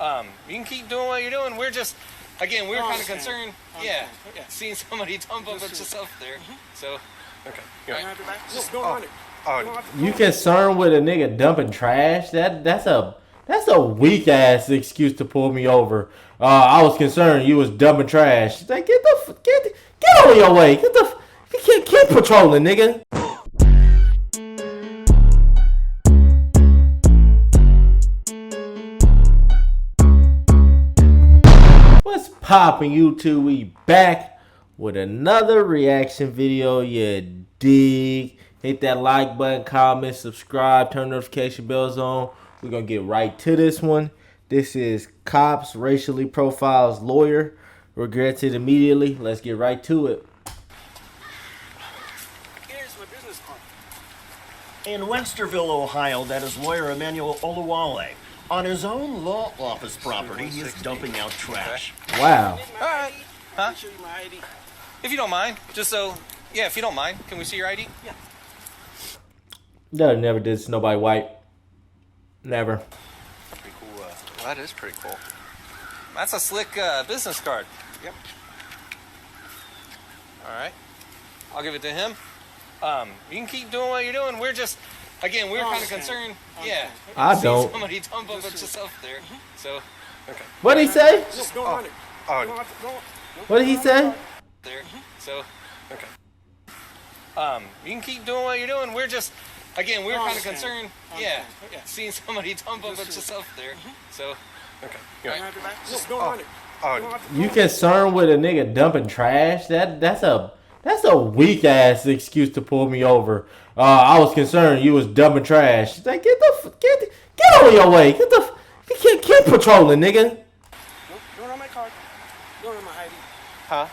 You can keep doing what you're doing. We're just, again, we're kind of concerned. Yeah, seeing somebody dump a bunch of stuff there. So, okay. Just don't run it. You concerned with a nigga dumping trash? That's a weak ass excuse to pull me over. I was concerned you was dumping trash. Like get out of your way. Keep patrolling, nigga. What's poppin', YouTube? We back with another reaction video. You dig? Hit that like button, comment, subscribe, turn notification bells on. We're going to get right to this one. This is Cops Racially Profiles Lawyer. Regrets it immediately. Let's get right to it. Here's my business card. In Westerville, Ohio, that is lawyer Emmanuel Oluwale. On his own law office property, he is dumping out trash. Wow. All right. Huh? Show you my ID. If you don't mind, just so, yeah, if you don't mind, can we see your ID? Yeah. That never did to nobody white. Never. Pretty cool. Well, that is pretty cool. That's a slick business card. Yep. All right. I'll give it to him. You can keep doing what you're doing. We're just, again, we're kind of concerned. Yeah. I seeing don't. somebody dump a bunch of stuff there. So, okay. What did he say? Just don't run it. What did he say? There. So, okay. You can keep doing what you're doing. We're just, again, we're kind of concerned. Yeah. Seeing somebody dump a bunch of stuff there. So, okay. Just don't run it. You concerned with a nigga dumping trash? That's a weak ass excuse to pull me over. I was concerned you was dumping trash. Like get out of your way. Keep patrolling, nigga. Don't run my card. Don't run my ID. Huh?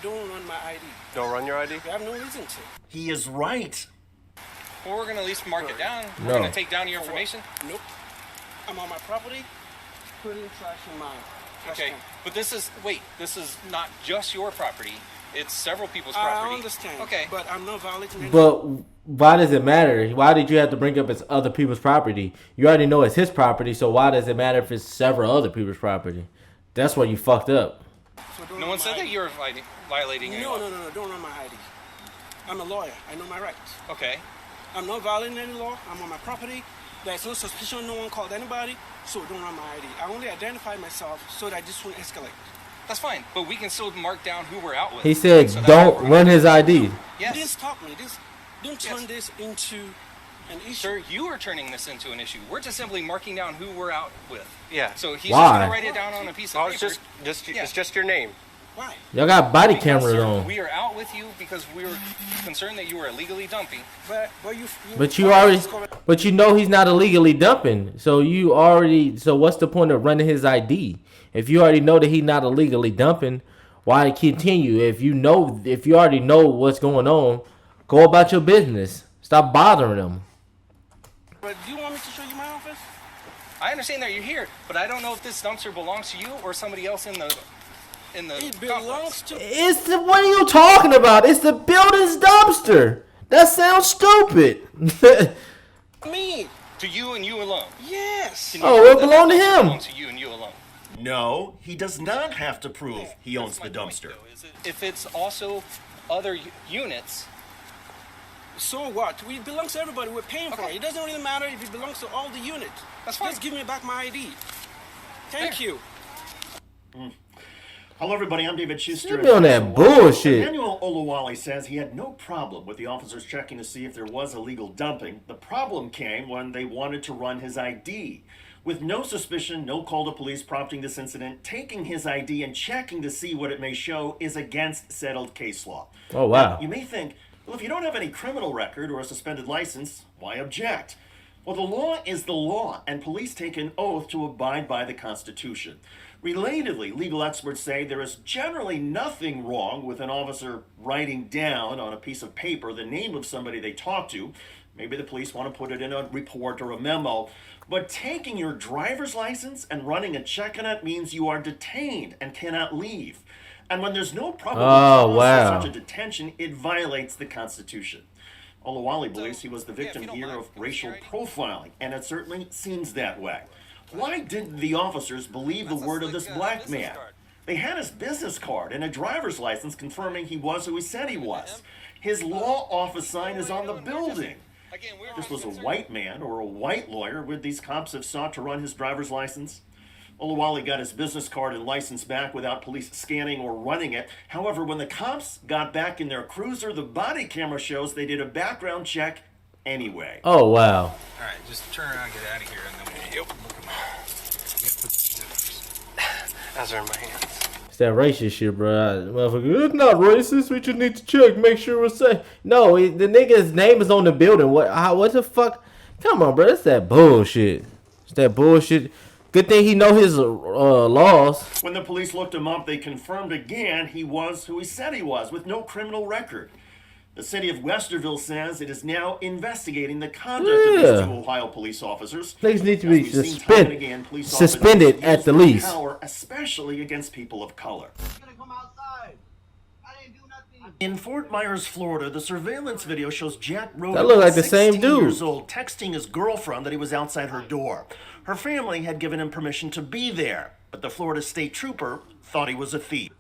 Don't run my ID. Don't run your ID? You have no reason to. He is right. Well, we're going to at least mark it down. No. We're going to take down your information. Nope. I'm on my property, putting trash in my trash Okay, can. but this is not just your property. It's several people's I property. understand. Okay. But I'm not violating any. But why does it matter? Why did you have to bring up it's other people's property? You already know it's his property, so why does it matter if it's several other people's property? That's where you fucked up. So don't No run one my said that ID. you were violating any law. No. Don't run my ID. I'm a lawyer. I know my rights. Okay. I'm not violating any law. I'm on my property. There's no suspicion. No one called anybody. So don't run my ID. I only identified myself so that this won't escalate. That's fine, but we can still mark down who we're out with. He said, So that "Don't we're- run his ID." Yes. You didn't stop me. Don't turn this into an issue. Sir, you are turning this into an issue. We're just simply marking down who we're out with. Yeah. So he's Why? just going to write it down on a piece of Oh, paper. it's just your name. Why? Y'all got body Because, cameras sir, on. we are out with you because we were concerned that you were illegally dumping. But But you know he's not illegally dumping. So what's the point of running his ID? If you already know that he's not illegally dumping, why continue? If you already know what's going on, go about your business. Stop bothering him. But do you want me to show you my office? I understand that you're here, but I don't know if this dumpster belongs to you or somebody else in the It belongs to. What are you talking about? It's the building's dumpster. That sounds stupid. Me. To you and you alone. Yes. Can you Oh, prove it that belonged to dumpster him. belongs to you and you alone. No, he does not have to prove he owns That's the my point, dumpster. though, is if it's also other units, So what? It belongs to everybody. We're paying for Okay. it. It doesn't really matter if it belongs to all the units. That's fine. Just give me back my ID. Thank There. you. Hello, everybody. I'm David Schuster. You be on that bullshit. Emmanuel Oluwale says he had no problem with the officers checking to see if there was illegal dumping. The problem came when they wanted to run his ID. With no suspicion, no call to police prompting this incident, taking his ID and checking to see what it may show is against settled case law. Oh, wow. Now, you may think, well, if you don't have any criminal record or a suspended license, why object? Well, the law is the law, and police take an oath to abide by the Constitution. Relatedly, legal experts say there is generally nothing wrong with an officer writing down on a piece of paper the name of somebody they talk to. Maybe the police want to put it in a report or a memo. But taking your driver's license and running a check on it means you are detained and cannot leave. And when there's no probable cause wow. for such a detention, it violates the Constitution. Oluwale believes he was the victim here of racial profiling, and it certainly seems that way. Why didn't the officers believe the word of this black man? They had his business card and a driver's license confirming he was who he said he was. His law office sign is on the building. If this was a white man or a white lawyer, would these cops have sought to run his driver's license? Oluwale got his business card and license back without police scanning or running it. However, when the cops got back in their cruiser, the body camera shows they did a background check anyway. Oh, wow. All right, just turn around and get out of here, and then we'll look them up. You gotta put the scissors. As are in my hands. It's that racist shit, bro. Motherfucker, it's not racist. We just need to check, make sure we're safe. No, the nigga's name is on the building. What the fuck? Come on, bro. That's that bullshit. It's that bullshit. Good thing he know his laws. When the police looked him up, they confirmed again he was who he said he was, with no criminal record. The city of Westerville says it is now investigating the conduct of these two Ohio police officers. Niggas need to be suspended at the least. Power, especially against people of color. In Fort Myers, Florida, the surveillance video shows Jack Roden, that look like the same 16 dude, years old, texting his girlfriend that he was outside her door. Her family had given him permission to be there, but the Florida state trooper thought he was a thief.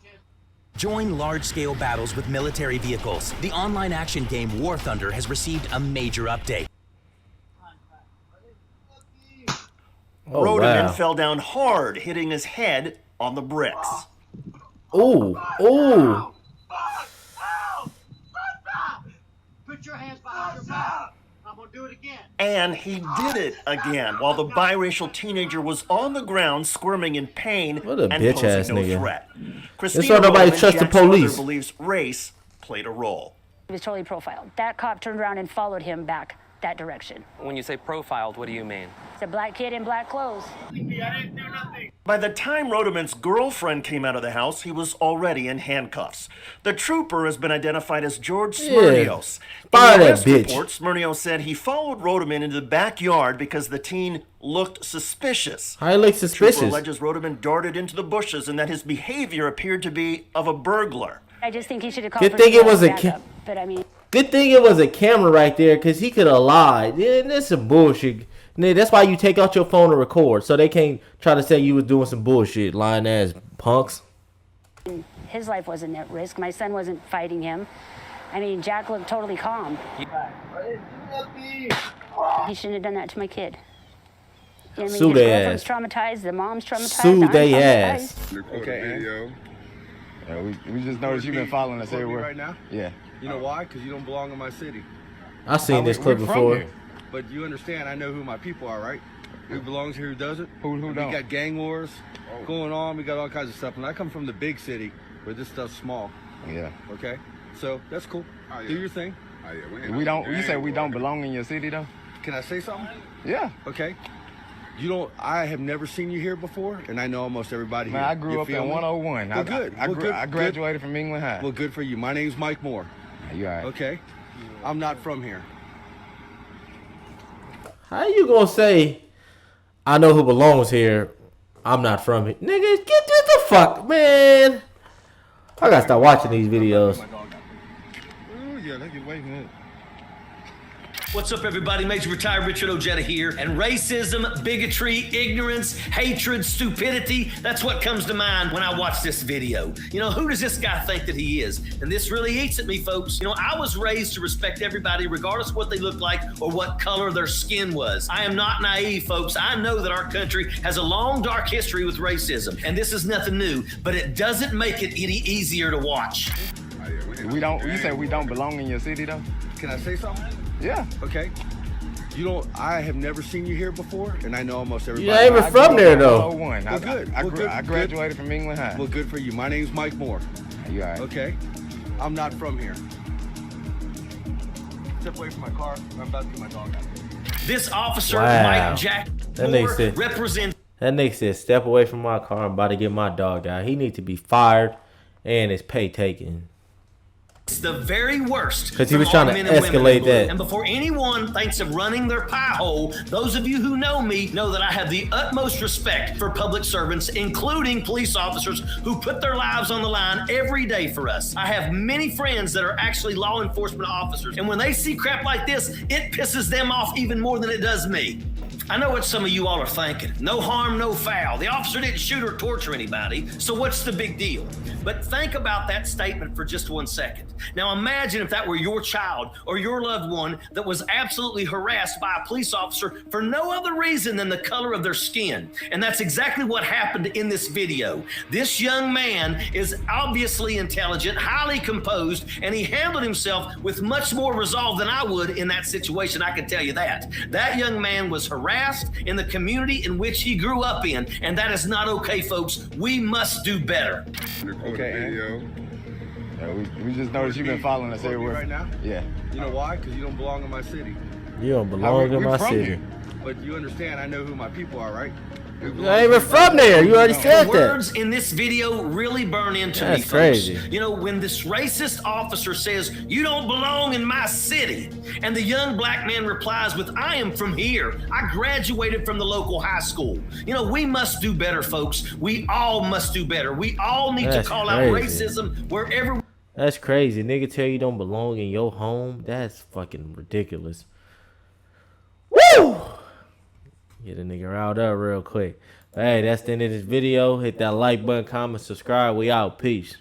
Join large-scale battles with military vehicles. The online action game War Thunder has received a major update. Oh, Rodeman wow. fell down hard, hitting his head on the bricks. Ooh, ooh. Put your hands behind your back. I'm gonna do it again. And he did it again, while the biracial teenager was on the ground squirming in pain What a and bitch-ass posing no nigga. threat. That's Christina why nobody Rodeman, trusts the Jack's mother, police. believes race played a role. He was totally profiled. That cop turned around and followed him back that direction. When you say profiled, what do you mean? It's a black kid in black clothes. By the time Rodeman's girlfriend came out of the house, he was already in handcuffs. The trooper has been identified as George Smyrnios. Fire In the that arrest bitch. report, Smyrnios said he followed Rodeman into the backyard because the teen looked suspicious. How he look The trooper suspicious? alleges Rodeman darted into the bushes and that his behavior appeared to be of a burglar. I just think he should have called Good for thing it was a backup. But I mean, Good thing it was a camera right there, because he could have lied. Yeah, that's some bullshit. Nigga, that's why you take out your phone and record, so they can't try to say you was doing some bullshit, lying ass punks. his life wasn't at risk. My son wasn't fighting him. I mean, Jack looked totally calm. He shouldn't have done that to my kid. You know what I mean? Sue His they girlfriend's ass. traumatized. The mom's traumatized. Sue I'm they traumatized. ass. Okay. Yeah, we just noticed you've been following us everywhere. Right now? Yeah. You know why? Because you don't belong in my city. I seen this clip We're from before. here. But you understand, I know who my people are, right? Who belongs here, who doesn't? Who We don't? got gang wars going on. We got all kinds of stuff. And I come from the big city where this stuff's small. Yeah. Okay? So that's cool. Do your thing. We don't. You say we don't belong in your city though? Can I say something? Yeah. Okay. You don't. I have never seen you here before, and I know almost everybody Man, here. I grew You up feel in me? 101. Well, good. I Well, good. I graduated from England High. Well, good for you. My name's Mike Moore. You all right? Okay. I'm not from here. How you gonna say, I know who belongs here, I'm not from here? Nigga, get the fuck, man. I gotta start watching these videos. Oh yeah, they get away from it. What's up, everybody? Major Retired Richard Ojeda here. And racism, bigotry, ignorance, hatred, stupidity, that's what comes to mind when I watch this video. You know, who does this guy think that he is? And this really eats at me, folks. You know, I was raised to respect everybody regardless of what they look like or what color their skin was. I am not naive, folks. I know that our country has a long, dark history with racism, and this is nothing new, but it doesn't make it any easier to watch. We don't. You say we don't belong in your city though? Can I say something? Yeah. Okay. You don't. I have never seen you here before, and I know almost everybody. You ain't even from there though. 101. Well, good. Well, good. I graduated from England High. Well, good for you. My name's Mike Moore. You all right? Okay. I'm not from here. Step away from my car. I'm about to get my dog out. This officer, Wow. Mike Jack That Moore, nigga said- represents That nigga said, step away from my car. I'm about to get my dog out. He needs to be fired and his pay taken. the very worst. 'Cause he was from trying our to men and women escalate in blue. that. And before anyone thinks of running their pie hole, those of you who know me know that I have the utmost respect for public servants, including police officers who put their lives on the line every day for us. I have many friends that are actually law enforcement officers, and when they see crap like this, it pisses them off even more than it does me. I know what some of you all are thinking. No harm, no foul. The officer didn't shoot or torture anybody, so what's the big deal? But think about that statement for just 1 second. Now imagine if that were your child or your loved one that was absolutely harassed by a police officer for no other reason than the color of their skin. And that's exactly what happened in this video. This young man is obviously intelligent, highly composed, and he handled himself with much more resolve than I would in that situation, I can tell you that. That young man was harassed in the community in which he grew up in, and that is not okay, folks. We must do better. Okay. We just noticed you've been following us everywhere. Right now? Yeah. You know why? Because you don't belong in my city. You don't belong in my city. Here. But you understand, I know who my people are, right? You ain't even from there. You already said The words that. in this video really burn into me, That's folks. crazy. You know, when this racist officer says, "You don't belong in my city," and the young black man replies with, "I am from here. I graduated from the local high school." You know, we must do better, folks. We all must do better. We all need That's to call crazy. out racism wherever. That's crazy. Nigga tell you don't belong in your home. That's fucking ridiculous. Woo! Get a nigga riled up real quick. But hey, that's the end of this video. Hit that like button, comment, subscribe. We out. Peace.